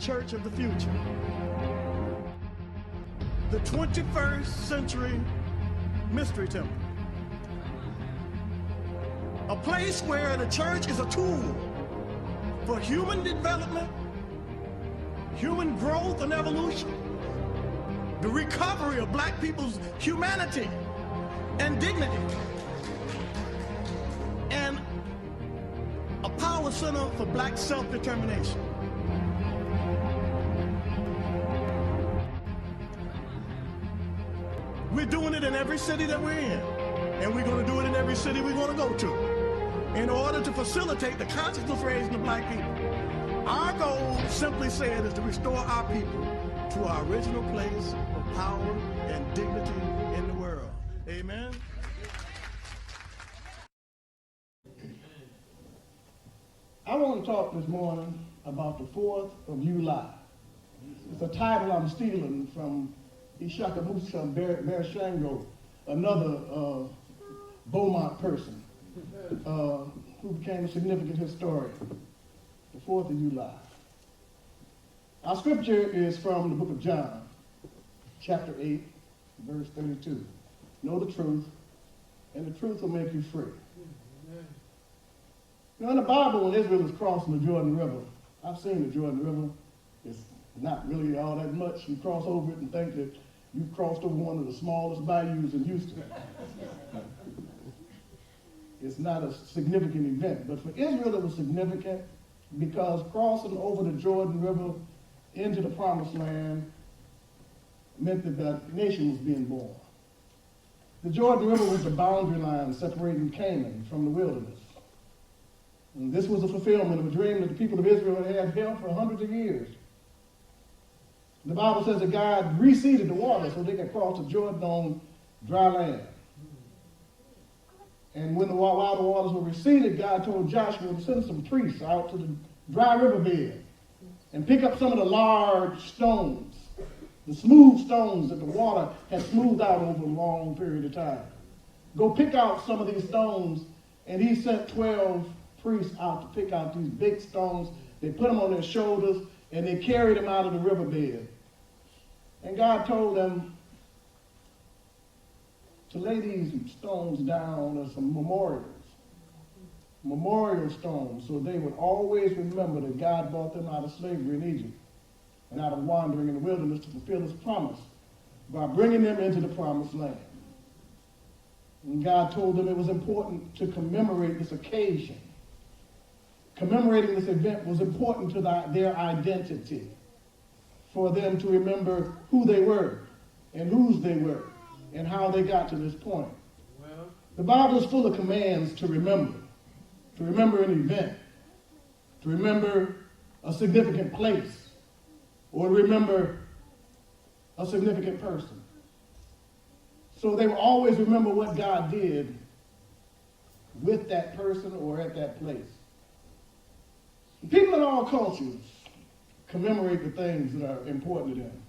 church of the future. The 21st century mystery temple. A place where the church is a tool for human development, human growth and evolution, the recovery of black people's humanity and dignity, and a power center for black self-determination. We're doing it in every city that we're in, and we're going to do it in every city we're going to go to in order to facilitate the consciousness raising of black people. Our goal, simply said, is to restore our people to our original place of power and dignity in the world. Amen. I want to talk this morning about the 4th of July. It's a title I'm stealing from Ishaka Musa Bershango, another Beaumont person who became a significant historian. The 4th of July. Our scripture is from the book of John, chapter 8, verse 32. Know the truth, and the truth will make you free. You know, in the Bible, when Israel was crossing the Jordan River, I've seen the Jordan River. It's not really all that much. You cross over it and think that you've crossed over one of the smallest bayous in Houston. It's not a significant event. But for Israel, it was significant because crossing over the Jordan River into the Promised Land meant that the nation was being born. The Jordan River was the boundary line separating Canaan from the wilderness. And this was a fulfillment of a dream that the people of Israel had held for hundreds of years. The Bible says that God reseeded the water so they could cross the Jordan on dry land. And when while the waters were receded, God told Joshua to send some priests out to the dry riverbed and pick up some of the large stones, the smooth stones that the water had smoothed out over a long period of time. Go pick out some of these stones, and he sent 12 priests out to pick out these big stones. They put them on their shoulders, and they carried them out of the riverbed. And God told them to lay these stones down as some memorial stones, so they would always remember that God brought them out of slavery in Egypt and out of wandering in the wilderness to fulfill his promise by bringing them into the Promised Land. And God told them it was important to commemorate this occasion. Commemorating this event was important to their identity, for them to remember who they were and whose they were and how they got to this point. Well, the Bible is full of commands to remember an event, to remember a significant place, or to remember a significant person. So they will always remember what God did with that person or at that place. People in all cultures commemorate the things that are important to them.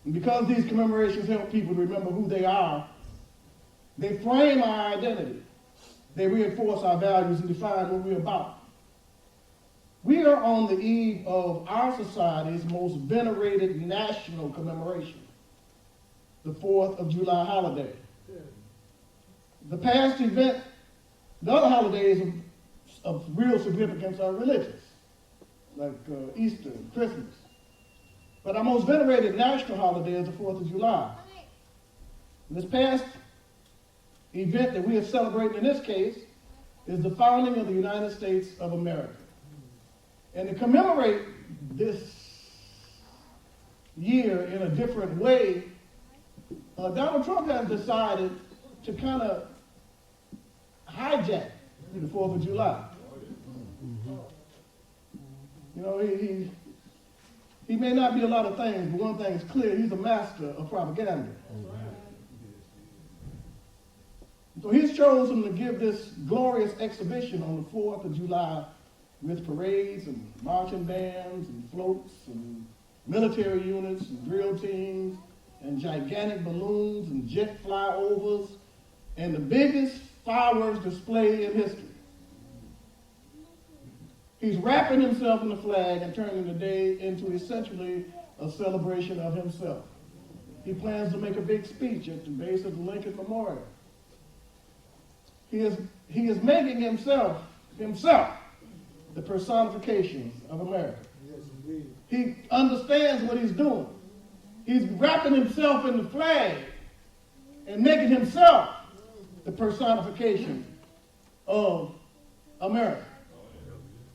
And because these commemorations help people to remember who they are, they frame our identity. They reinforce our values and define what we're about. We are on the eve of our society's most venerated national commemoration, the 4th of July holiday. The past event, the other holidays of real significance are religious, like Easter and Christmas. But our most venerated national holiday is the 4th of July. This past event that we are celebrating in this case is the founding of the United States of America. And to commemorate this year in a different way, Donald Trump has decided to kind of hijack the 4th of July. You know, he may not be a lot of things, but one thing is clear: he's a master of propaganda. So he's chosen to give this glorious exhibition on the 4th of July with parades and marching bands and floats and military units and drill teams and gigantic balloons and jet flyovers and the biggest fireworks display in history. He's wrapping himself in the flag and turning the day into essentially a celebration of himself. He plans to make a big speech at the base of the Lincoln Memorial. He is making himself the personification of America. Yes, indeed. He understands what he's doing. He's wrapping himself in the flag and making himself the personification of America.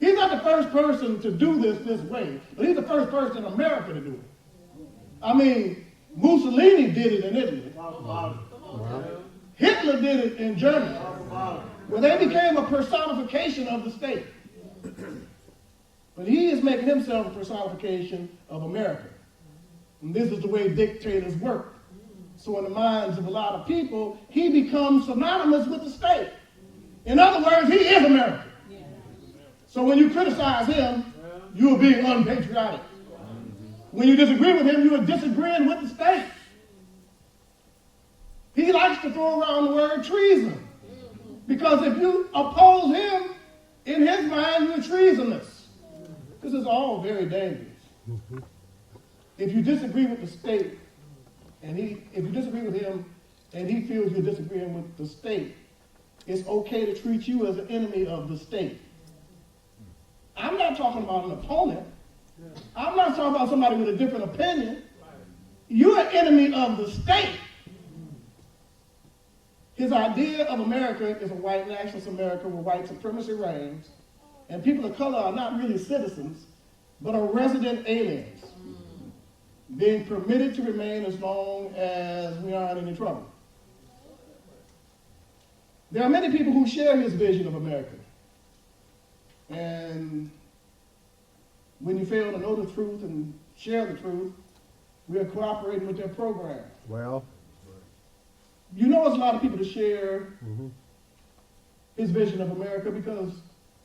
He's not the first person to do this way, but he's the first person in America to do it. I mean, Mussolini did it in Italy. Hitler did it in Germany, where they became a personification of the state. But he is making himself a personification of America. And this is the way dictators work. So in the minds of a lot of people, he becomes synonymous with the state. In other words, he is America. So when you criticize him, you are being unpatriotic. When you disagree with him, you are disagreeing with the state. He likes to throw around the word treason. Because if you oppose him, in his mind, you're treasonous. This is all very dangerous. If you disagree with the state, if you disagree with him, and he feels you're disagreeing with the state, it's okay to treat you as an enemy of the state. I'm not talking about an opponent. I'm not talking about somebody with a different opinion. You're an enemy of the state. His idea of America is a white nationalist America where white supremacy reigns, and people of color are not really citizens, but are resident aliens, being permitted to remain as long as we aren't in any trouble. There are many people who share his vision of America. And when you fail to know the truth and share the truth, we are cooperating with their program. Well, you know, there's a lot of people to share his vision of America because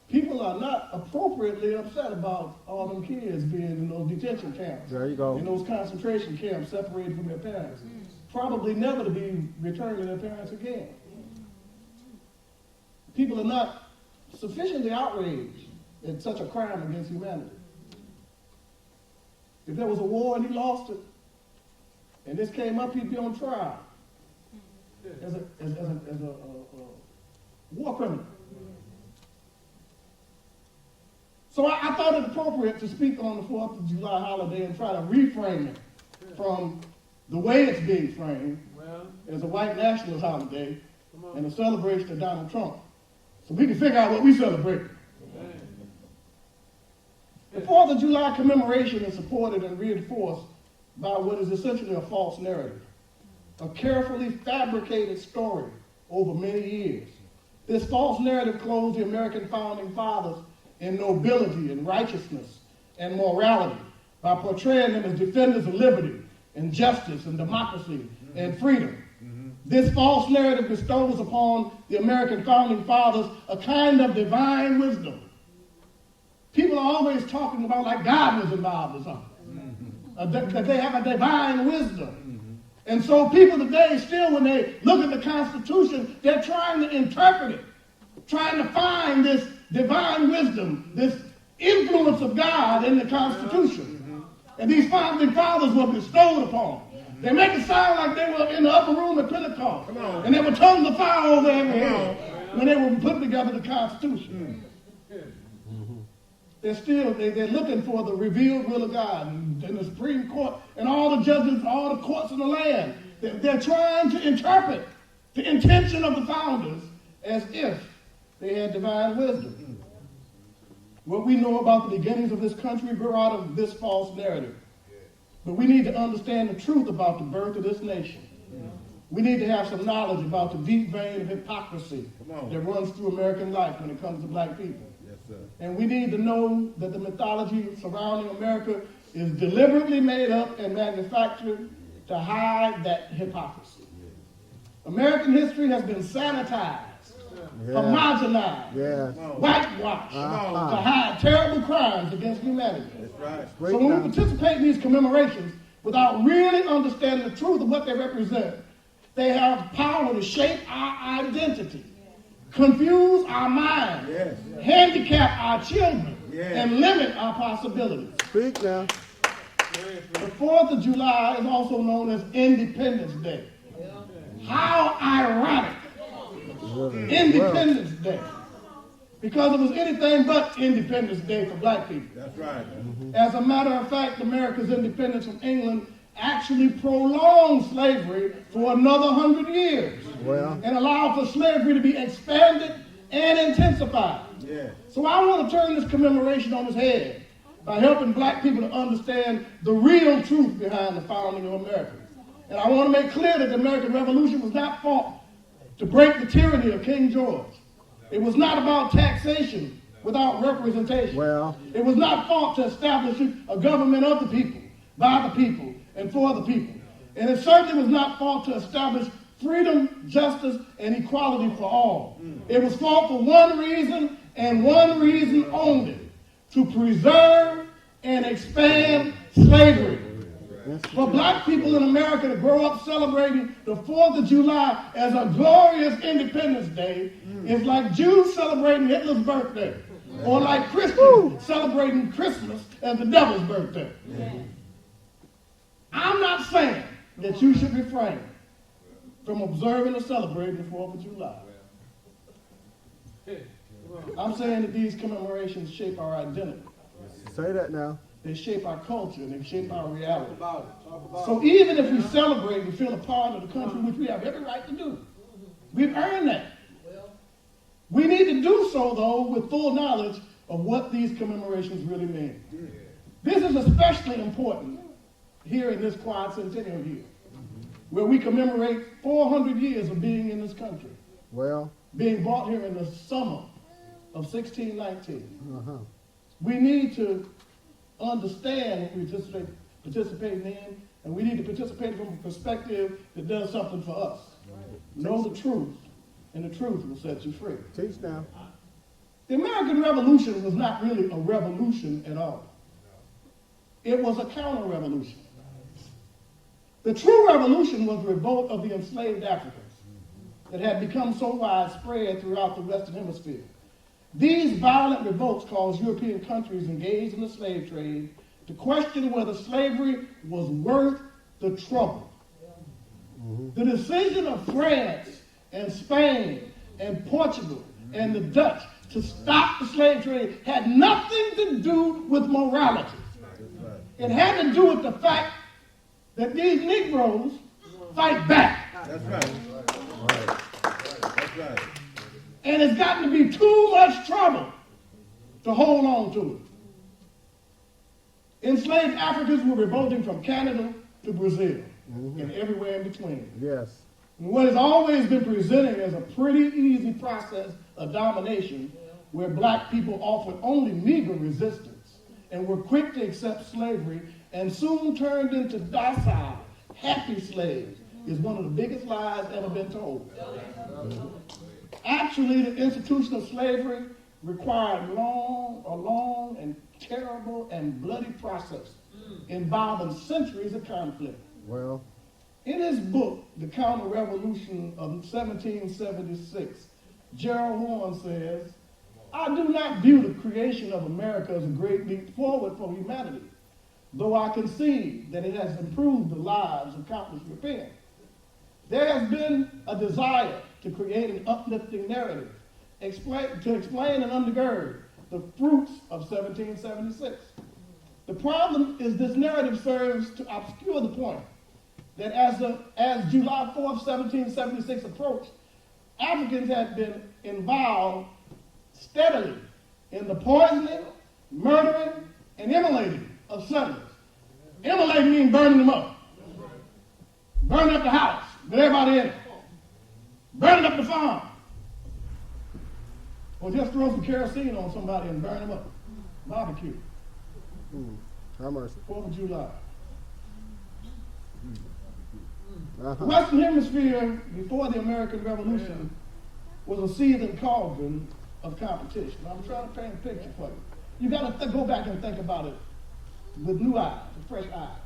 people are not appropriately upset about all them kids being in those detention camps. there you go. In those concentration camps separated from their parents. Probably never to be returned to their parents again. People are not sufficiently outraged at such a crime against humanity. If there was a war and he lost it, and this came up, he'd be on trial as a war criminal. So I thought it appropriate to speak on the 4th of July holiday and try to reframe it from the way it's being framed as a white nationalist holiday and a celebration of Donald Trump. So we can figure out what we celebrate. The 4th of July commemoration is supported and reinforced by what is essentially a false narrative, a carefully fabricated story over many years. This false narrative clothes the American founding fathers in nobility and righteousness and morality by portraying them as defenders of liberty and justice and democracy and freedom. This false narrative bestows upon the American founding fathers a kind of divine wisdom. People are always talking about like God was involved or something. That they have a divine wisdom. And so people today still, when they look at the Constitution, they're trying to interpret it, trying to find this divine wisdom, this influence of God in the Constitution. And these founding fathers were bestowed upon. They make it sound like they were in the upper room at Pentecost. And there were tongues of fire over every head when they were putting together the Constitution. They're looking for the revealed will of God and the Supreme Court and all the judges, all the courts in the land. They're trying to interpret the intention of the founders as if they had divine wisdom. What we know about the beginnings of this country grew out of this false narrative. But we need to understand the truth about the birth of this nation. We need to have some knowledge about the deep vein of hypocrisy that runs through American life when it comes to black people. And we need to know that the mythology surrounding America is deliberately made up and manufactured to hide that hypocrisy. American history has been sanitized, homogenized, whitewashed to hide terrible crimes against humanity. So when we participate in these commemorations without really understanding the truth of what they represent, they have power to shape our identity, confuse our minds, handicap our children, and limit our possibilities. Speak now. The 4th of July is also known as Independence Day. How ironic. Independence Day. Because it was anything but Independence Day for black people. That's right. As a matter of fact, America's independence from England actually prolonged slavery for another 100 years. And allowed for slavery to be expanded and intensified. So I want to turn this commemoration on its head by helping black people to understand the real truth behind the founding of America. And I want to make clear that the American Revolution was not fought to break the tyranny of King George. It was not about taxation without representation. It was not fought to establish a government of the people, by the people, and for the people. And it certainly was not fought to establish freedom, justice, and equality for all. It was fought for one reason and one reason only: to preserve and expand slavery. For black people in America to grow up celebrating the 4th of July as a glorious Independence Day is like Jews celebrating Hitler's birthday, or like Christians celebrating Christmas as the devil's birthday. I'm not saying that you should refrain from observing or celebrating the 4th of July. I'm saying that these commemorations shape our identity. Say that now. They shape our culture and they shape our reality. So even if we celebrate and feel a part of the country, which we have every right to do, we've earned that. We need to do so, though, with full knowledge of what these commemorations really mean. This is especially important here in this quadcentennial year, where we commemorate 400 years of being in this country. Being brought here in the summer of 1619. We need to understand what we're participating in, and we need to participate from a perspective that does something for us. Know the truth, and the truth will set you free. Teach now. The American Revolution was not really a revolution at all. It was a counter-revolution. The true revolution was the revolt of the enslaved Africans that had become so widespread throughout the Western Hemisphere. These violent revolts caused European countries engaged in the slave trade to question whether slavery was worth the trouble. The decision of France and Spain and Portugal and the Dutch to stop the slave trade had nothing to do with morality. It had to do with the fact that these Negroes fight back. That's right. That's right. And it's gotten to be too much trouble to hold on to it. Enslaved Africans were revolting from Canada to Brazil and everywhere in between. And what has always been presented as a pretty easy process of domination, where black people offered only meager resistance and were quick to accept slavery and soon turned into docile, happy slaves, is one of the biggest lies ever been told. Actually, the institution of slavery required a long and terrible and bloody process involving centuries of conflict. In his book, The Counter-Revolution of 1776, Gerald Horne says, "I do not view the creation of America as a great leap forward for humanity, though I concede that it has improved the lives of countless Europeans. There has been a desire to create an uplifting narrative, to explain and undergird the fruits of 1776. The problem is this narrative serves to obscure the point that as July 4th, 1776 approached, Africans had been involved steadily in the poisoning, murdering, and immolating of settlers. Immolating means burning them up. Burning up the house with everybody in it. Burning up the farm. Or just throw some kerosene on somebody and burn them up. Barbecue. How mercy. 4th of July. The Western Hemisphere, before the American Revolution, was a seething cauldron of competition. I'm trying to paint a picture for you. You got to go back and think about it with new eyes, with fresh eyes.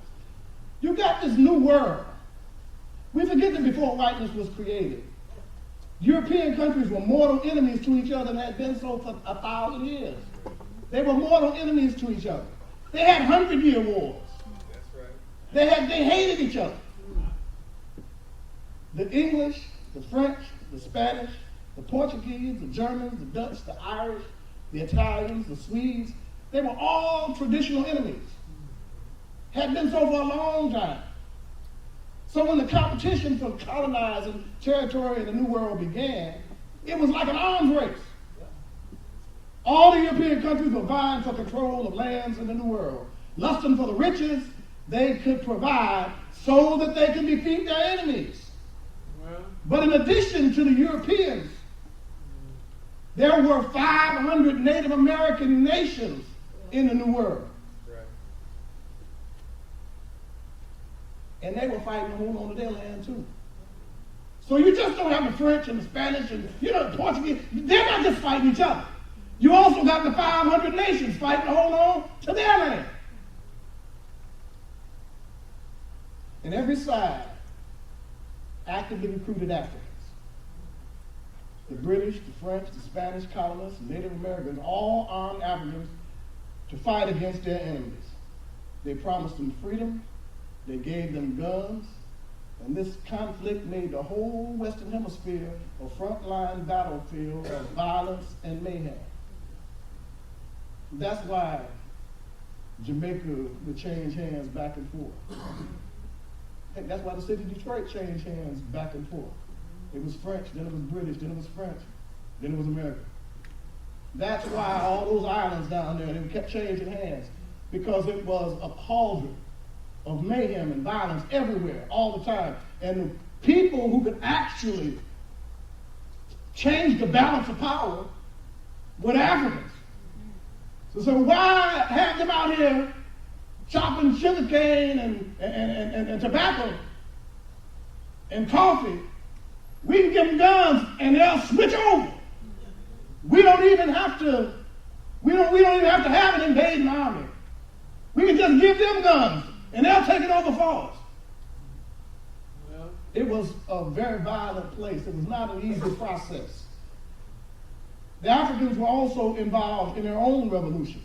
You got this new world. We forget that before whiteness was created, European countries were mortal enemies to each other and had been so for 1,000 years. They were mortal enemies to each other. They had 100-year wars. That's right. They hated each other. The English, the French, the Spanish, the Portuguese, the Germans, the Dutch, the Irish, the Italians, the Swedes, they were all traditional enemies. Had been so for a long time. So when the competition for colonizing territory in the New World began, it was like an arms race. All the European countries were vying for control of lands in the New World, lusting for the riches they could provide so that they could defeat their enemies. But in addition to the Europeans, there were 500 Native American nations in the New World. And they were fighting to hold on to their land too. So you just don't have the French and the Spanish and the Portuguese. They're not just fighting each other. You also got the 500 nations fighting to hold on to their land. And every side actively recruited Africans. The British, the French, the Spanish colonists, the Native Americans, all armed Africans to fight against their enemies. They promised them freedom, they gave them guns, and this conflict made the whole Western Hemisphere a frontline battlefield of violence and mayhem. That's why Jamaica would change hands back and forth. Heck, that's why the city of Detroit changed hands back and forth. It was French, then it was British, then it was French, then it was American. That's why all those islands down there, they kept changing hands, because it was a cauldron of mayhem and violence everywhere, all the time. And the people who could actually change the balance of power were the Africans. So why have them out here chopping sugarcane and tobacco and coffee? We can give them guns and they'll switch over. We don't even have to have an invading army. We can just give them guns and they'll take it over for us. Well, it was a very violent place. It was not an easy process. The Africans were also involved in their own revolution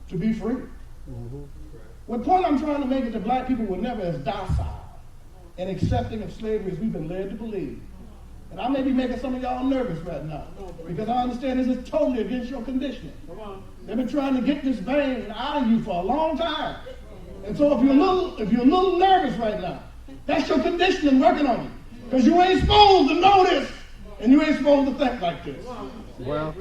to be free. Mm-hmm. What point I'm trying to make is that black people were never as docile and accepting of slavery as we've been led to believe. And I may be making some of y'all nervous right now, because I understand this is totally against your conditioning. They've been trying to get this vein out of you for a long time. And so if you're a little nervous right now, that's your conditioning working on you. Because you ain't supposed to know this, and you ain't supposed to think like this. Well,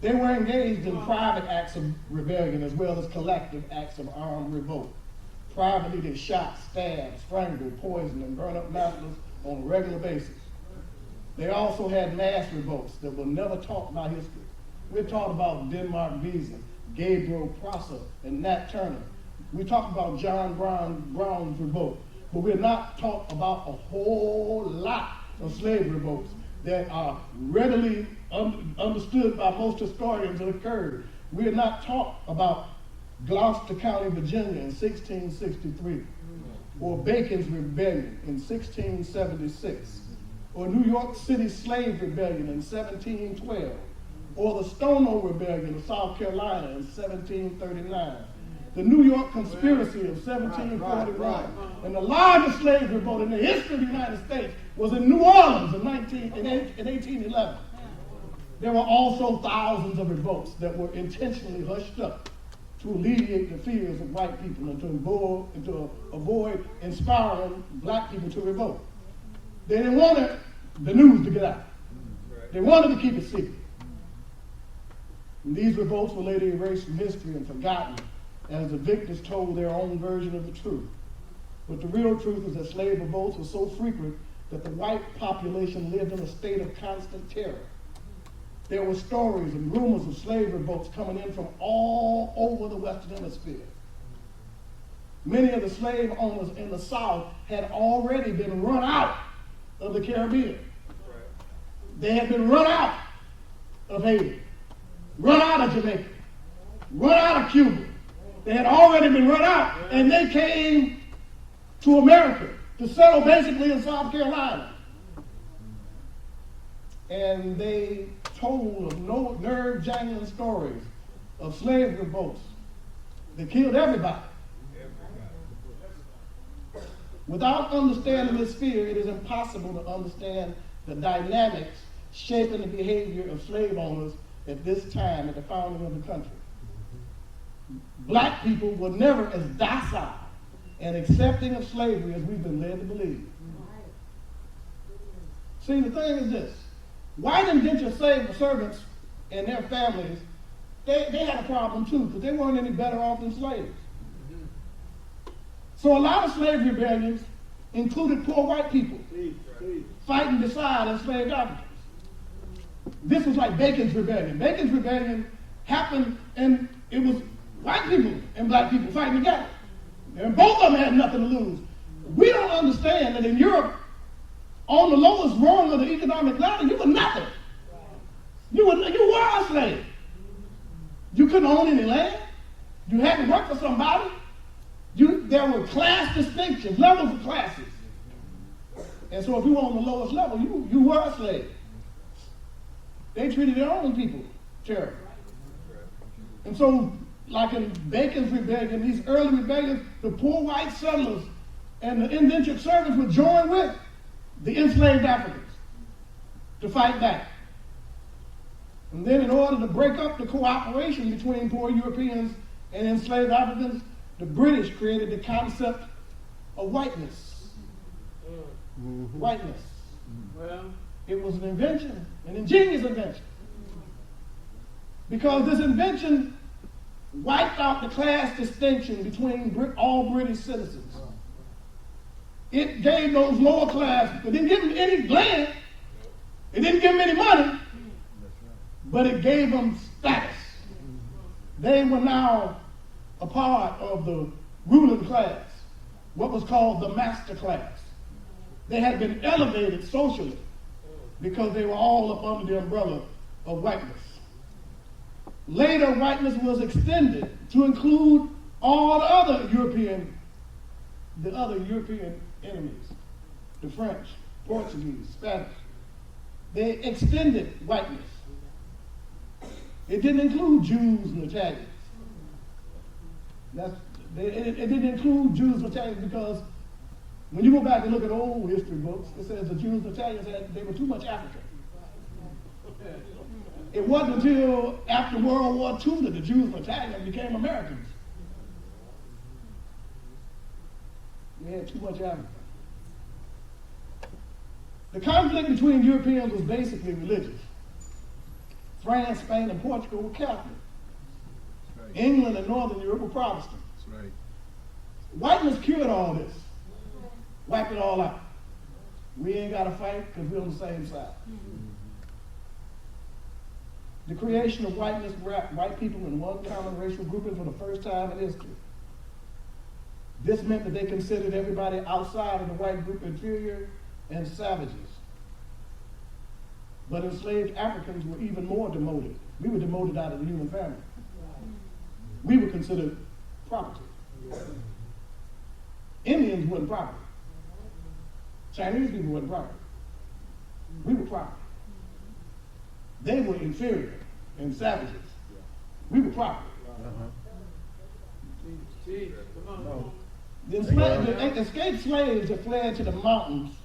they were engaged in private acts of rebellion as well as collective acts of armed revolt. Privately, they shot, stabbed, strangled, poisoned, and burned up masters on a regular basis. They also had mass revolts that were never taught by history. We're taught about Denmark Beasley, Gabriel Prosser, and Nat Turner. We talk about John Brown's revolt, but we're not taught about a whole lot of slave revolts that are readily understood by most historians that occurred. We are not taught about Gloucester County, Virginia in 1663, or Bacon's Rebellion in 1676, or New York City Slave Rebellion in 1712, or the Stono Rebellion of South Carolina in 1739, the New York Conspiracy of 1741, and the largest slave revolt in the history of the United States was in New Orleans in 1811. There were also thousands of revolts that were intentionally hushed up to alleviate the fears of white people and to avoid inspiring black people to revolt. They didn't want the news to get out. They wanted to keep it secret. And these revolts were later erased from history and forgotten as the victors told their own version of the truth. But the real truth is that slave revolts were so frequent that the white population lived in a state of constant terror. There were stories and rumors of slave revolts coming in from all over the Western Hemisphere. Many of the slave owners in the South had already been run out of the Caribbean. They had been run out of Haiti, run out of Jamaica, run out of Cuba. They had already been run out, and they came to America to settle basically in South Carolina. And they told of no nerve-jangling stories of slave revolts that killed everybody. Without understanding this sphere, it is impossible to understand the dynamics shaping the behavior of slave owners at this time, at the founding of the country. Black people were never as docile and accepting of slavery as we've been led to believe. See, the thing is this. White indentured servants and their families, they had a problem too, because they weren't any better off than slaves. So a lot of slave rebellions included poor white people fighting beside enslaved Africans. This was like Bacon's Rebellion. Bacon's Rebellion happened, and it was white people and black people fighting together. And both of them had nothing to lose. We don't understand that in Europe, on the lowest rung of the economic ladder, you were nothing. You were a slave. You couldn't own any land. You had to work for somebody. There were class distinctions, levels of classes. And so if you were on the lowest level, you were a slave. They treated their own people terribly. And so, like in Bacon's Rebellion, these early rebellions, the poor white settlers and the indentured servants would join with the enslaved Africans to fight back. And then in order to break up the cooperation between poor Europeans and enslaved Africans, the British created the concept of whiteness. Whiteness. Well, it was an invention, an ingenious invention. Because this invention wiped out the class distinction between all British citizens. It gave those lower class, it didn't give them any land, it didn't give them any money, but it gave them status. They were now a part of the ruling class, what was called the master class. They had been elevated socially because they were all up under the umbrella of whiteness. Later, whiteness was extended to include all the other European enemies, the French, Portuguese, Spanish. They extended whiteness. It didn't include Jews and Italians. It didn't include Jews and Italians because when you go back and look at old history books, it says the Jews and Italians they were too much African. It wasn't until after World War II that the Jews and Italians became Americans. We had too much Africa. The conflict between Europeans was basically religious. France, Spain, and Portugal were Catholic. Right. England and Northern Europe were Protestant. That's right. Whiteness cured all this. Wiped it all out. We ain't got to fight because we're on the same side. The creation of whiteness wrapped white people in one common racial grouping for the first time in history. This meant that they considered everybody outside of the white group inferior and savages. But enslaved Africans were even more demoted. We were demoted out of the human family. We were considered property. Indians weren't property. Chinese people weren't property. We were property. They were inferior and savages. We were property. The escaped slaves that fled to the mountains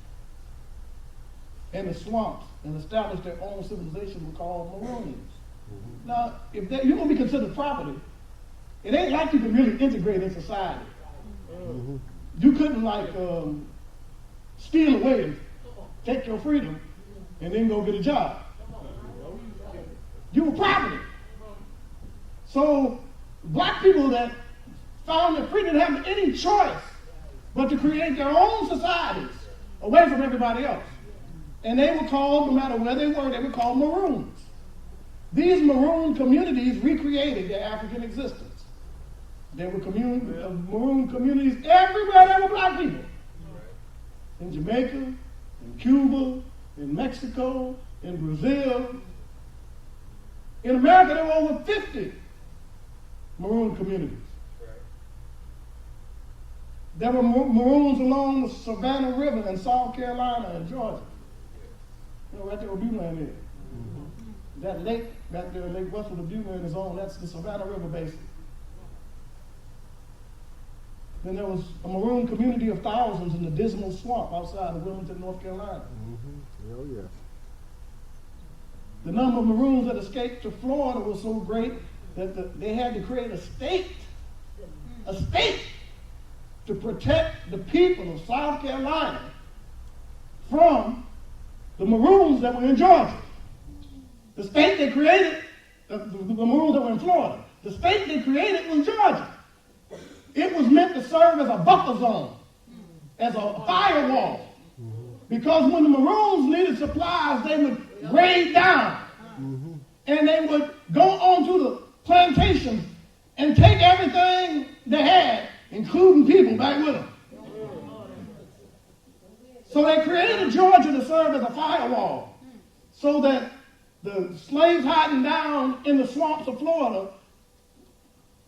and the swamps and established their own civilization were called Maroons. Now, if you're going to be considered property, it ain't like you can really integrate in society. You couldn't steal away, take your freedom, and then go get a job. You were property. So black people that found their freedom didn't have any choice but to create their own societies away from everybody else. And they were called, no matter where they were called Maroons. These Maroon communities recreated their African existence. There were Maroon communities everywhere there were black people. In Jamaica, in Cuba, in Mexico, in Brazil. In America, there were over 50 Maroon communities. There were Maroons along the Savannah River in South Carolina and Georgia. Right there where Bueller is. That lake back there, Lake Westward of Butte is on, that's the Savannah River Basin. Then there was a Maroon community of thousands in the Dismal Swamp outside of Wilmington, North Carolina. Mm-hmm. Oh, yeah. The number of Maroons that escaped to Florida was so great that they had to create a state to protect the people of South Carolina from the Maroons that were in Georgia. The state they created, the Maroons that were in Florida, the state they created was Georgia. It was meant to serve as a buffer zone, as a firewall. Because when the Maroons needed supplies, they would raid down. And they would go onto the plantations and take everything they had, including people, back with them. So they created Georgia to serve as a firewall so that the slaves hiding down in the swamps of Florida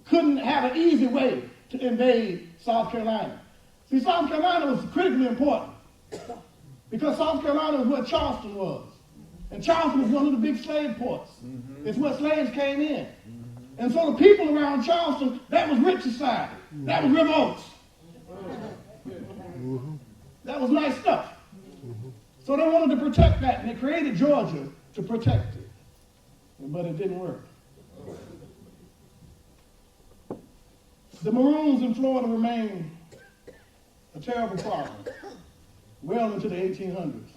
couldn't have an easy way to invade South Carolina. See, South Carolina was critically important because South Carolina was where Charleston was. And Charleston was one of the big slave ports. It's where slaves came in. And so the people around Charleston, that was rich society. That was revolts. That was nice stuff. So they wanted to protect that, and they created Georgia to protect it. But it didn't work. The Maroons in Florida remained a terrible problem well into the 1800s.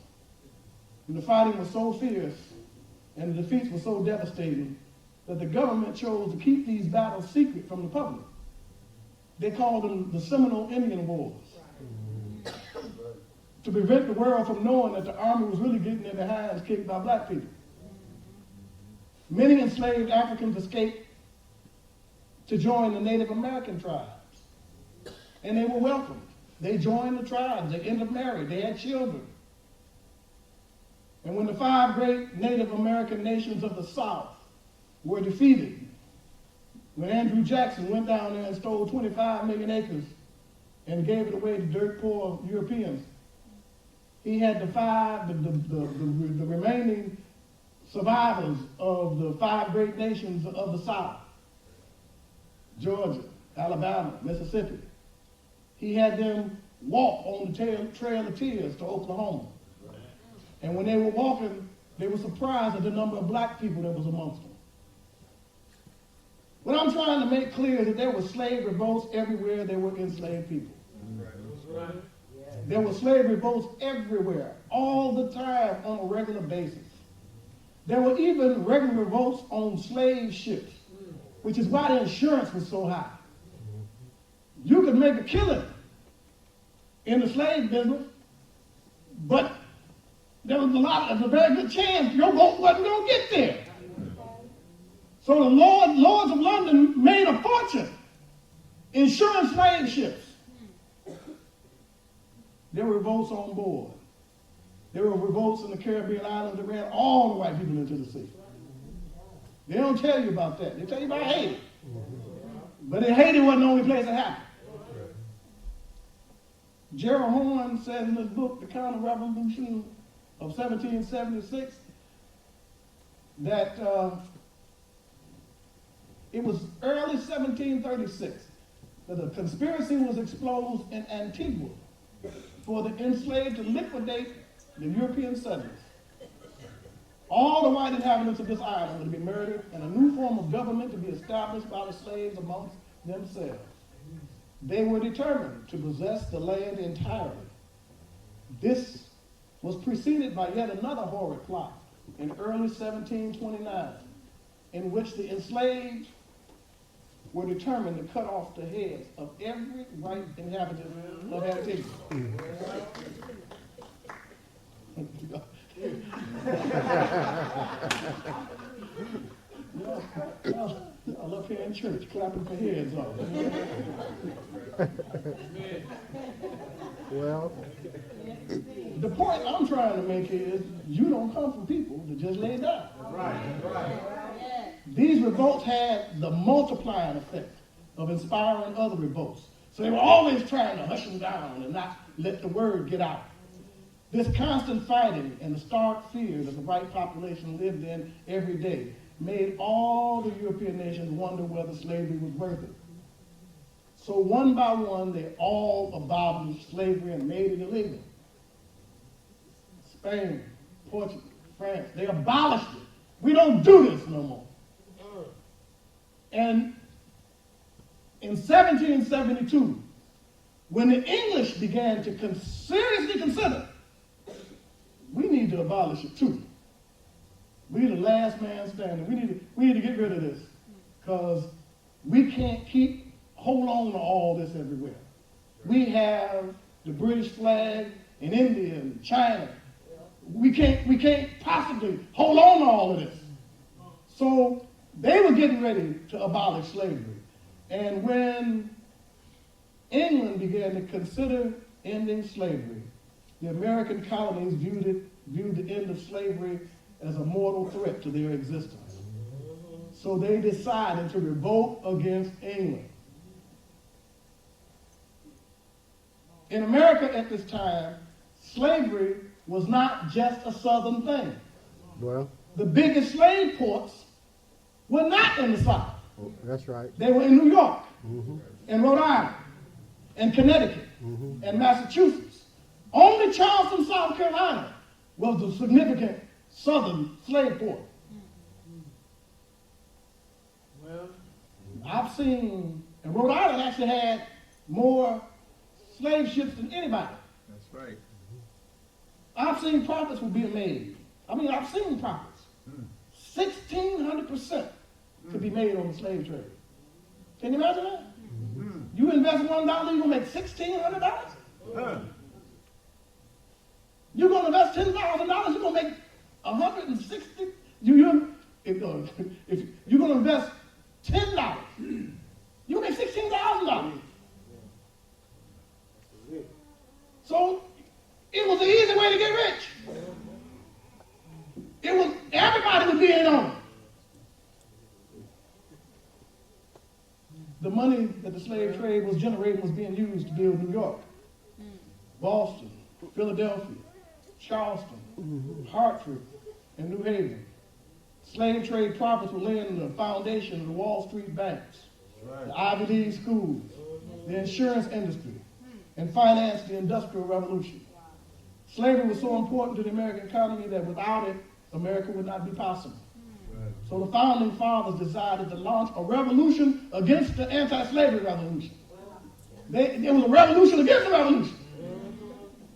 And the fighting was so fierce and the defeats were so devastating that the government chose to keep these battles secret from the public. They called them the Seminole Indian Wars, to prevent the world from knowing that the army was really getting their behinds kicked by black people. Many enslaved Africans escaped to join the Native American tribes, and they were welcomed. They joined the tribes, they intermarried, they had children. And when the 5 great Native American nations of the South were defeated, when Andrew Jackson went down there and stole 25 million acres and gave it away to dirt poor Europeans, he had the remaining survivors of the 5 great nations of the South, Georgia, Alabama, Mississippi. He had them walk on the Trail of Tears to Oklahoma. And when they were walking, they were surprised at the number of black people that was amongst them. What I'm trying to make clear is that there were slave revolts everywhere there were enslaved people. There were slave revolts everywhere, all the time, on a regular basis. There were even regular revolts on slave ships, which is why the insurance was so high. You could make a killing in the slave business, but there was a very good chance your boat wasn't going to get there. So the lords of London made a fortune insuring slave ships. There were revolts on board. There were revolts in the Caribbean islands that ran all the white people into the sea. They don't tell you about that. They tell you about Haiti. But Haiti wasn't the only place it happened. Gerald Horne says in his book, The Counter-Revolution of 1776, that it was early 1736 that a conspiracy was exposed in Antigua for the enslaved to liquidate the European settlers. All the white inhabitants of this island were to be murdered and a new form of government to be established by the slaves amongst themselves. They were determined to possess the land entirely. This was preceded by yet another horrid plot in early 1729, in which the enslaved were determined to cut off the heads of every white inhabitant of Antigua. Y'all up here in church clapping for heads off. Well, the point I'm trying to make is you don't come from people to just lay down. Right. These revolts had the multiplying effect of inspiring other revolts. So they were always trying to hush them down and not let the word get out. This constant fighting and the stark fear that the white population lived in every day made all the European nations wonder whether slavery was worth it. So one by one, they all abolished slavery and made it illegal. Spain, Portugal, France, they abolished it. We don't do this no more. And in 1772, when the English began to seriously consider, we need to abolish it too. We're the last man standing. We need to get rid of this because we can't hold on to all this everywhere. We have the British flag in India and China. We can't possibly hold on to all of this. So they were getting ready to abolish slavery. And when England began to consider ending slavery, the American colonies viewed the end of slavery as a mortal threat to their existence. So they decided to revolt against England. In America at this time, slavery was not just a southern thing. Well, The biggest slave ports were not in the South. that's right. They were in New York, Mm-hmm. and Rhode Island, and Connecticut, Mm-hmm. and Massachusetts. Only Charleston, South Carolina was the significant southern slave port. Well, I've seen, and Rhode Island actually had more slave ships than anybody. that's right. I've seen profits were being made. I've seen profits. 1,600% could be made on the slave trade. Can you imagine that? You invest $1, you're gonna make $1,600? You're gonna invest $10,000, you're gonna make 160. If you're gonna invest $10, you're gonna make $16,000. So it was an easy way to get rich. Everybody was being on it. The money that the slave trade was generating was being used to build New York, Boston, Philadelphia, Charleston, Hartford, and New Haven. Slave trade profits were laying the foundation of the Wall Street banks, the Ivy League schools, the insurance industry, and financed the Industrial Revolution. Slavery was so important to the American economy that without it, America would not be possible. So the founding fathers decided to launch a revolution against the anti-slavery revolution. It was a revolution against the revolution.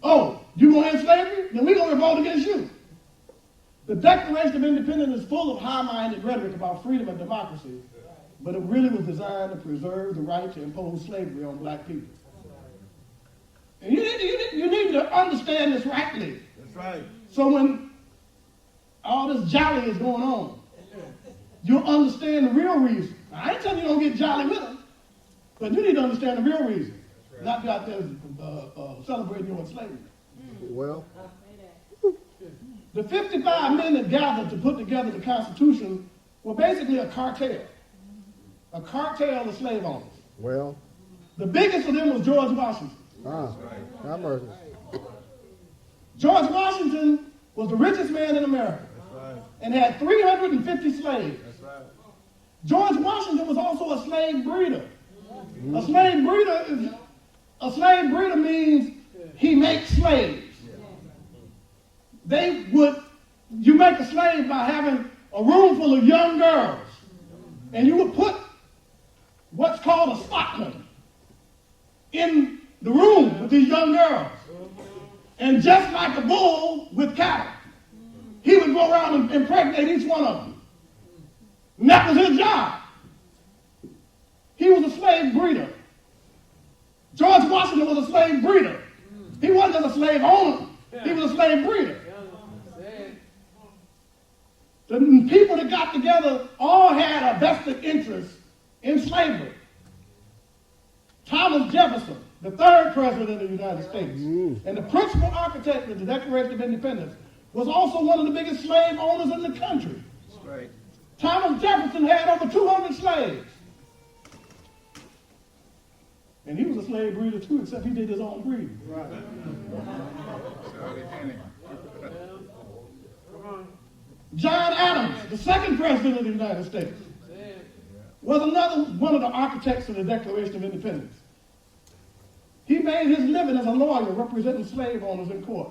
Oh, you going to end slavery? Then we're going to revolt against you. The Declaration of Independence is full of high-minded rhetoric about freedom and democracy, but it really was designed to preserve the right to impose slavery on black people. And you need to understand this rightly. That's right. So when all this jolly is going on, you'll understand the real reason. I ain't telling you don't get jolly with them, but you need to understand the real reason. Not be out there celebrating your enslavement. Well, The 55 men that gathered to put together the Constitution were basically a cartel of slave owners. well, The biggest of them was George Washington. have mercy. George Washington was the richest man in America and had 350 slaves. That's right. George Washington was also a slave breeder. A slave breeder means he makes slaves. You make a slave by having a room full of young girls, and you would put what's called a stockman in the room with these young girls. And just like a bull with cattle, he would go around and impregnate each one of them. And that was his job. He was a slave breeder. George Washington was a slave breeder. He wasn't just a slave owner. He was a slave breeder. The people that got together all had a vested interest in slavery. Thomas Jefferson, the third president of the United States, and the principal architect of the Declaration of Independence, was also one of the biggest slave owners in the country. That's right. Thomas Jefferson had over 200 slaves. And he was a slave breeder too, except he did his own breeding. Right. John Adams, the second president of the United States, was another one of the architects of the Declaration of Independence. He made his living as a lawyer representing slave owners in court.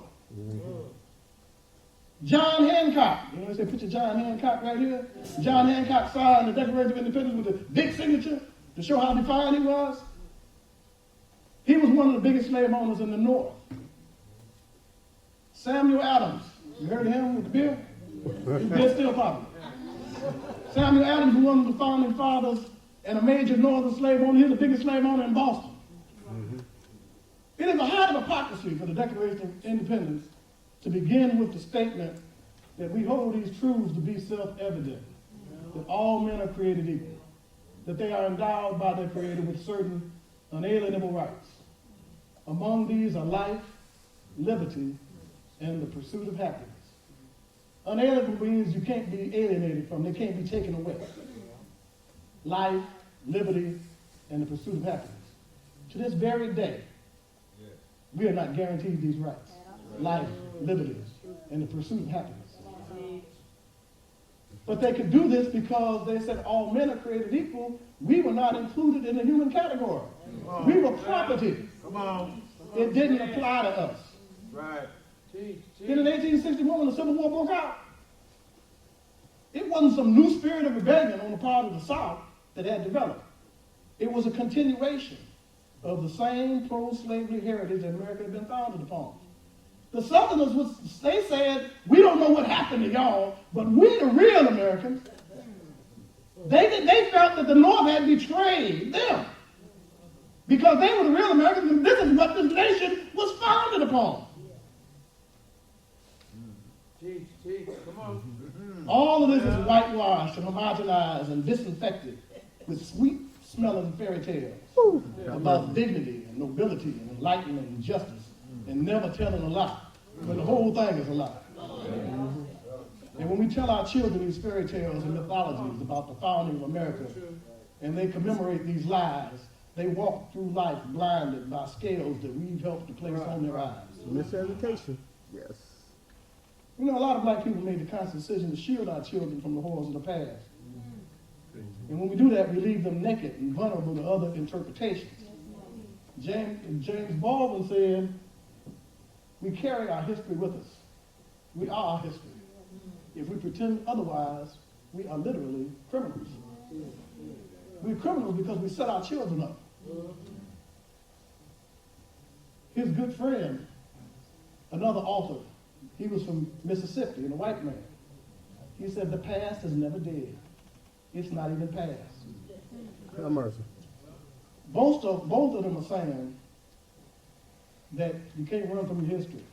John Hancock, you know, they say picture John Hancock right here. John Hancock signed the Declaration of Independence with a big signature to show how defiant he was. He was one of the biggest slave owners in the North. Samuel Adams, you heard of him with the beer? His beer's still popular. Samuel Adams was one of the founding fathers and a major northern slave owner. He's the biggest slave owner in Boston. It is a height of hypocrisy for the Declaration of Independence to begin with the statement that we hold these truths to be self-evident, that all men are created equal, that they are endowed by their Creator with certain unalienable rights. Among these are life, liberty, and the pursuit of happiness. Unalienable means you can't be alienated from, they can't be taken away. Life, liberty, and the pursuit of happiness. To this very day, we are not guaranteed these rights. Life, liberty, and the pursuit of happiness. But they could do this because they said all men are created equal. We were not included in the human category. We were property. It didn't apply to us. Right. Then in 1861, when the Civil War broke out, it wasn't some new spirit of rebellion on the part of the South that had developed. It was a continuation of the same pro-slavery heritage that America had been founded upon. The Southerners, they said, we don't know what happened to y'all, but we're the real Americans. They felt that the North had betrayed them because they were the real Americans, and this is what this nation was founded upon. Come on. All of this is whitewashed and homogenized and disinfected with sweet smelling fairy tales about dignity and nobility and enlightenment and justice and never telling a lie. But the whole thing is a lie. And when we tell our children these fairy tales and mythologies about the founding of America and they commemorate these lies, they walk through life blinded by scales that we've helped to place on their eyes. Miseducation. Yes. You know, a lot of black people made the conscious decision to shield our children from the horrors of the past. And when we do that, we leave them naked and vulnerable to other interpretations. James Baldwin said, we carry our history with us. We are our history. If we pretend otherwise, we are literally criminals. We're criminals because we set our children up. His good friend, another author, he was from Mississippi, and a white man. He said, the past is never dead. It's not even past. Have mercy. Both of them are saying that you can't run from your history.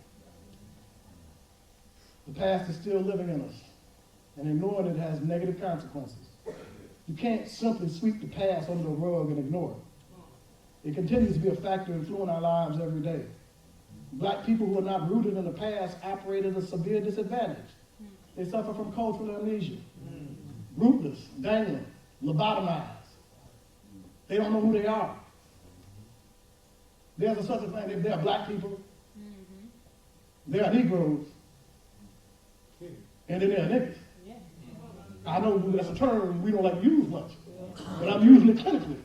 The past is still living in us, and ignoring it has negative consequences. You can't simply sweep the past under the rug and ignore it. It continues to be a factor influencing our lives every day. Black people who are not rooted in the past operate at a severe disadvantage. They suffer from cultural amnesia, rootless, dangling, lobotomized. They don't know who they are. There's a such a thing, they are black people, they are Negroes, and then they are niggas. I know that's a term we don't like to use much, but I'm using it clinically.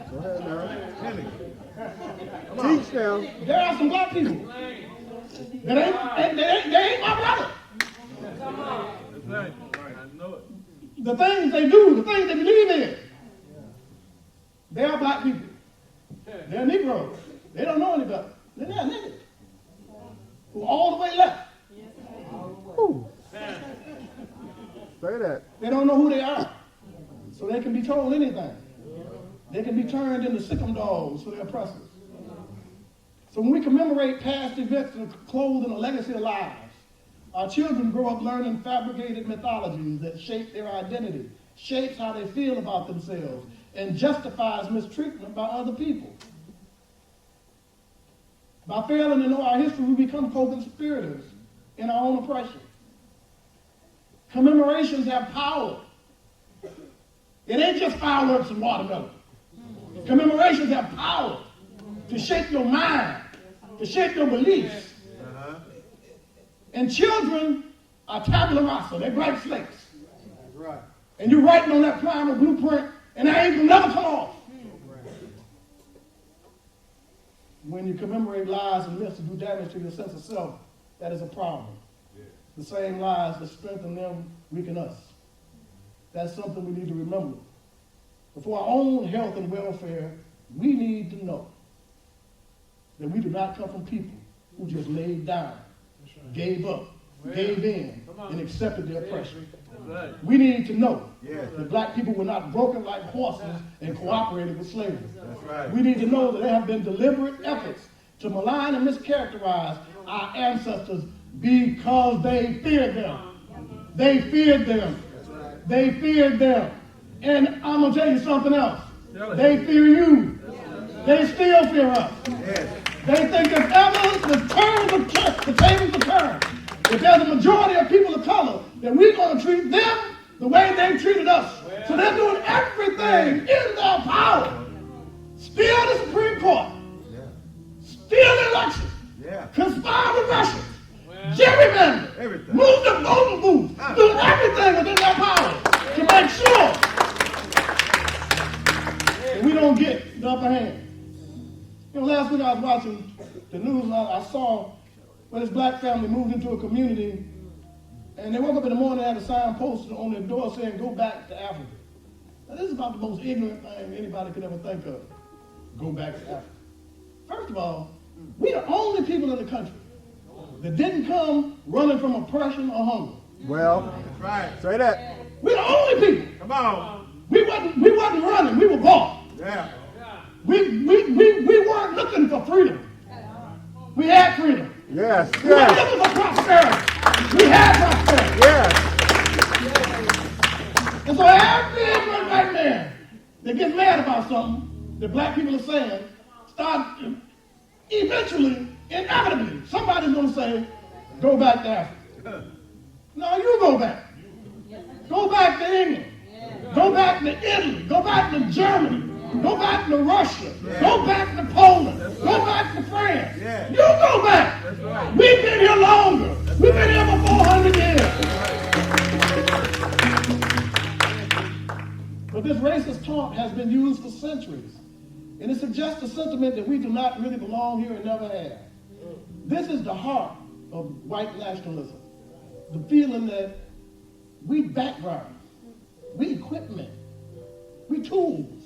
Go ahead now. Teach now. There are some black people that ain't my brother. That's right. I know it. The things they do, the things they believe in, they are black people. They're Negroes. They don't know any better. They're niggas who are all the way left. Ooh. Say that. They don't know who they are, so they can be told anything. They can be turned into sickum dogs for their oppressors. So when we commemorate past events that are clothed in a legacy of lies, our children grow up learning fabricated mythologies that shape their identity, shapes how they feel about themselves, and justifies mistreatment by other people. By failing to know our history, we become co-conspirators in our own oppression. Commemorations have power. It ain't just fireworks and watermelon. Commemorations have power. to shape your mind, to shape your beliefs. And children are tabula rasa, they're blank slates. Right. And you're writing on that primal blueprint, and that ain't gonna never come off. When you commemorate lies and myths to do damage to your sense of self, that is a problem. The same lies that strengthen them weaken us. That's something we need to remember. But for our own health and welfare, we need to know that we do not come from people who just laid down, gave up, gave in, and accepted the oppression. We need to know that black people were not broken like horses and cooperated with slavery. We need to know that there have been deliberate efforts to malign and mischaracterize our ancestors because they feared them. They feared them. They feared them. And I'm going to tell you something else. They fear you. They still fear us. They think if ever the tables will turn, if there's a majority of people of color, then we're going to treat them the way they treated us. So they're doing everything in their power. Steal the Supreme Court. Steal the election. Conspire with Russia. Gerrymander. Move the voting booth. Do everything within their power to make sure that we don't get the upper hand. You know, last week I was watching the news and I saw where this black family moved into a community and they woke up in the morning and had a sign posted on their door saying, "Go back to Africa." Now, this is about the most ignorant thing anybody could ever think of. Go back to Africa. First of all, we are the only people in the country that didn't come running from oppression or hunger. Well, say that. We're the only people. Come on. We wasn't running, we were bought. Yeah. We weren't looking for freedom. We had freedom. Yes, We weren't yes, looking for prosperity. We had prosperity. yes. And so every ignorant white man that gets mad about something that black people are saying, eventually, inevitably, somebody's going to say, "Go back to Africa." No, you go back. Go back to England. Go back to Italy. Go back to Germany. Go back to Russia. Go back to Poland. Go back to France. You go back. We've been here longer. We've been here for 400 years. But this racist taunt has been used for centuries. And it suggests a sentiment that we do not really belong here and never have. This is the heart of white nationalism. The feeling that we background, we equipment, we tools.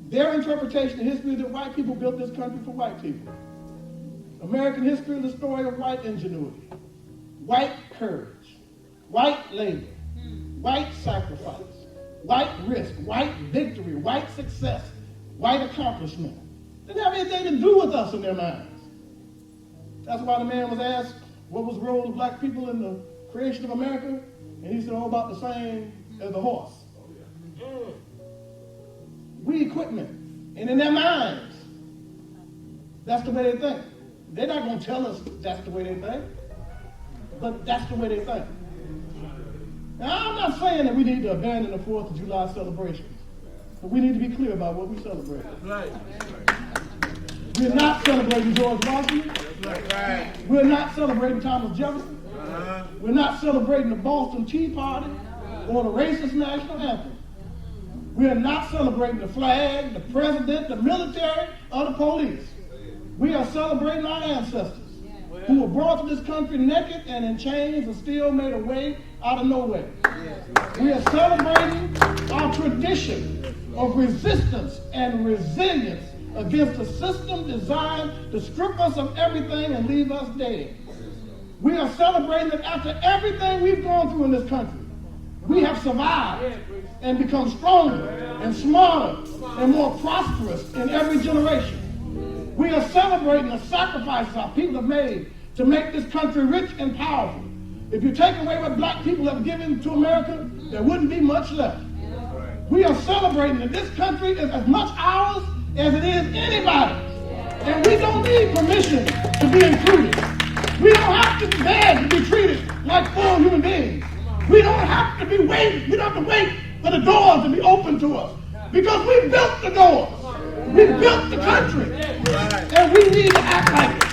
Their interpretation of history is that white people built this country for white people. American history is the story of white ingenuity, white courage, white labor, white sacrifice, white risk, white victory, white success, white accomplishment. Didn't have anything to do with us in their minds. That's why the man was asked what was the role of black people in the creation of America, and he said, "Oh, about the same as the horse." We equipment. And in their minds, that's the way they think. They're not going to tell us that's the way they think, but that's the way they think. Now, I'm not saying that we need to abandon the 4th of July celebrations, but we need to be clear about what we celebrate. Right. We're not celebrating George Washington. Right. We're not celebrating Thomas Jefferson. We're not celebrating the Boston Tea Party or the racist national anthem. We are not celebrating the flag, the president, the military, or the police. We are celebrating our ancestors who were brought to this country naked and in chains and still made a way out of nowhere. We are celebrating our tradition of resistance and resilience against a system designed to strip us of everything and leave us dead. We are celebrating that after everything we've gone through in this country, we have survived and become stronger and smarter and more prosperous in every generation. We are celebrating the sacrifices our people have made to make this country rich and powerful. If you take away what black people have given to America, there wouldn't be much left. We are celebrating that this country is as much ours as it is anybody's. And we don't need permission to be included. We don't have to beg to be treated like full human beings. We don't have to wait for the doors to be open to us. Because we built the doors. We built the country. And we need to act like it.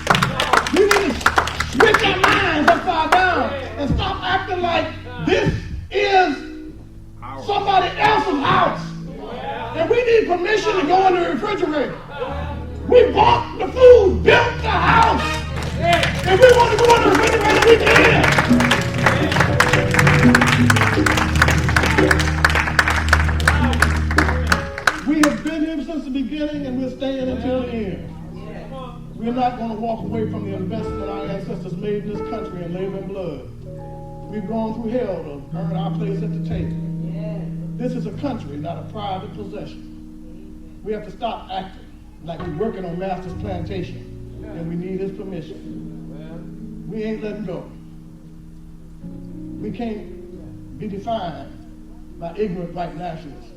We need to switch our minds upside down and stop acting like this is somebody else's house. And we need permission to go in the refrigerator. We bought the food, built the house. If we want to go in the refrigerator, we can. We have been here since the beginning and we're staying until the end. We're not going to walk away from the investment our ancestors made in this country in labor and blood. We've gone through hell to earn our place at the table. This is a country, not a private possession. We have to stop acting like we're working on master's plantation and we need his permission. We ain't letting go. We can't be defined by ignorant white nationalists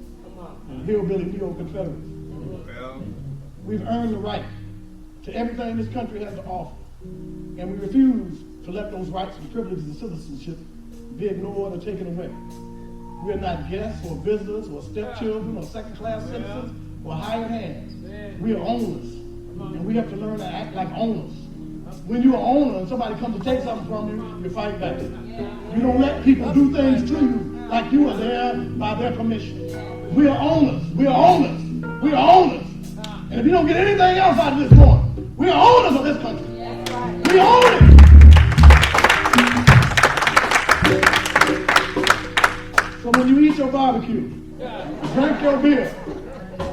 and hillbilly neo-Confederates. We've earned the right to everything this country has to offer, and we refuse to let those rights and privileges of citizenship be ignored or taken away. We're not guests or visitors or stepchildren or second-class citizens or hired hands. We are owners, and we have to learn to act like owners. When you're an owner and somebody comes to take something from you, you fight back. You don't let people do things to you like you are there by their permission. We are owners. We are owners. We are owners. And if you don't get anything else out of this morning, we are owners of this country. We own it. So when you eat your barbecue, drink your beer,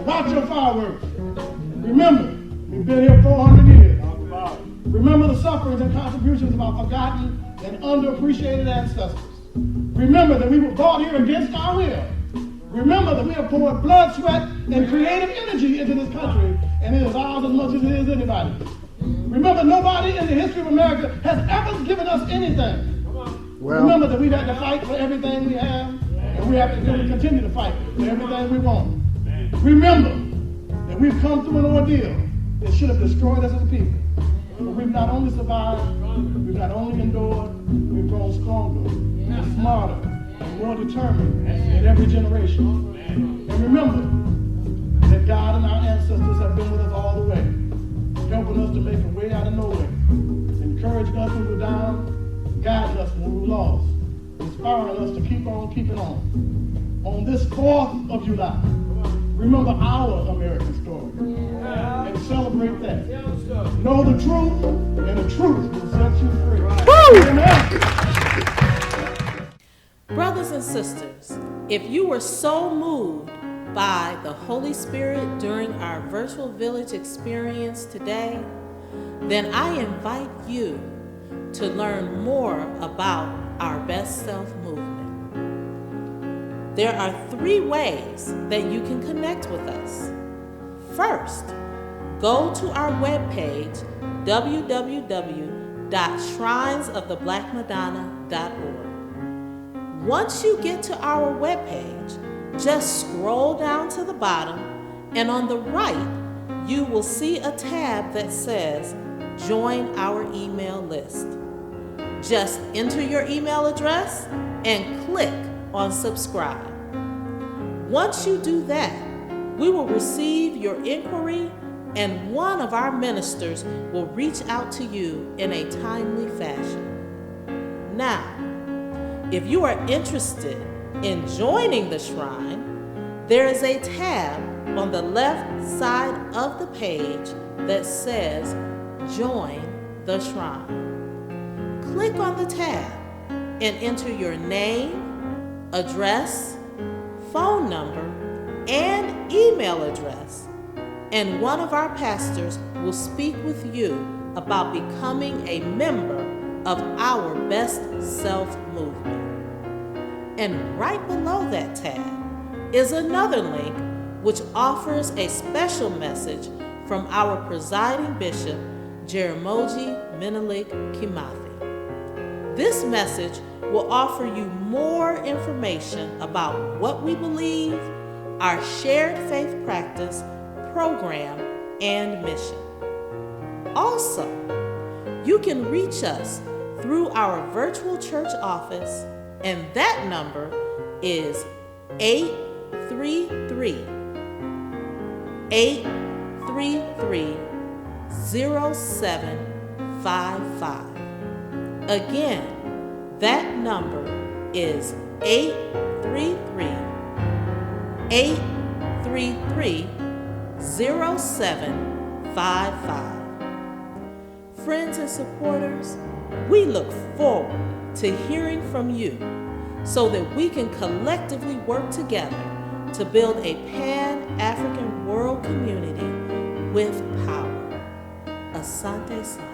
watch your fireworks, remember, we've been here 400 years. Remember the sufferings and contributions of our forgotten and underappreciated ancestors. Remember that we were brought here against our will. Remember that we have poured blood, sweat, and creative energy into this country, and it is ours as much as it is anybody's. Remember, nobody in the history of America has ever given us anything. Remember that we've had to fight for everything we have, and we have to continue to fight for everything we want. Remember that we've come through an ordeal that should have destroyed us as a people. But we've not only survived, we've not only endured, we've grown stronger, and smarter, and more determined in every generation. And remember that God and our ancestors have been with us all the way, helping us to make a way out of no way, encouraging us when we're down, guiding us when we're lost, inspiring us to keep on keeping on. On this 4th of July, remember our American story and celebrate that. Know the truth, and the truth will set you free. Amen. Brothers and sisters, if you were so moved by the Holy Spirit during our virtual village experience today, then I invite you to learn more about our Best Self movement. There are 3 ways that you can connect with us. First, go to our webpage, www.shrinesoftheblackmadonna.org. Once you get to our webpage, just scroll down to the bottom, and on the right, you will see a tab that says, Join our email list. Just enter your email address and click on subscribe. Once you do that, we will receive your inquiry and one of our ministers will reach out to you in a timely fashion. Now, if you are interested in joining the Shrine, there is a tab on the left side of the page that says Join the Shrine. Click on the tab and enter your name, address, phone number, and email address, and one of our pastors will speak with you about becoming a member of our Best Self movement. And right below that tab is another link which offers a special message from our presiding bishop, Jeramogi Menelik Kimathi. This message will offer you more information about what we believe, our shared faith practice, program, and mission. Also, you can reach us through our virtual church office, and that number is 833-888-8888. 833-0755. Again, that number is 833-0755. Friends and supporters, we look forward to hearing from you so that we can collectively work together to build a Pan-African world community with power. Asante Sana.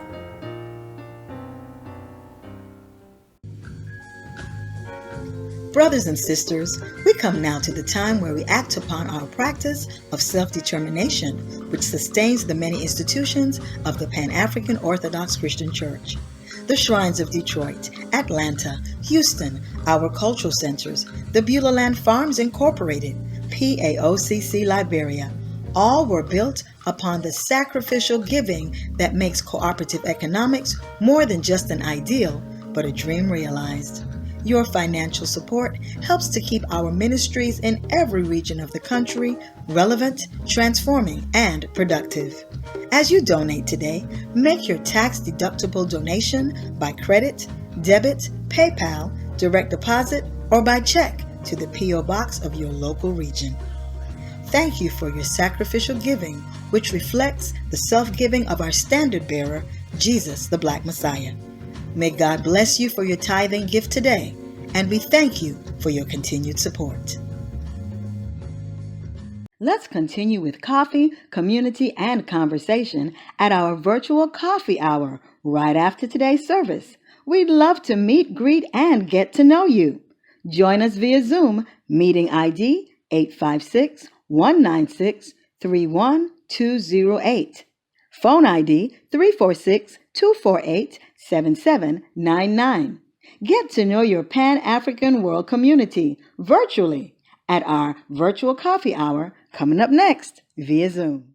Brothers and sisters, we come now to the time where we act upon our practice of self-determination, which sustains the many institutions of the Pan-African Orthodox Christian Church. The shrines of Detroit, Atlanta, Houston, our cultural centers, the Beulah Land Farms Incorporated, PAOCC Liberia, all were built upon the sacrificial giving that makes cooperative economics more than just an ideal, but a dream realized. Your financial support helps to keep our ministries in every region of the country relevant, transforming, and productive. As you donate today, make your tax-deductible donation by credit, debit, PayPal, direct deposit, or by check to the P.O. Box of your local region. Thank you for your sacrificial giving, which reflects the self-giving of our standard bearer, Jesus the Black Messiah. May God bless you for your tithing gift today, and we thank you for your continued support. Let's continue with coffee, community, and conversation at our virtual coffee hour right after today's service. We'd love to meet, greet, and get to know you. Join us via Zoom, meeting ID 856-196-31208. Phone ID 346-248-7799. Get to know your Pan-African world community virtually at our virtual coffee hour coming up next via Zoom.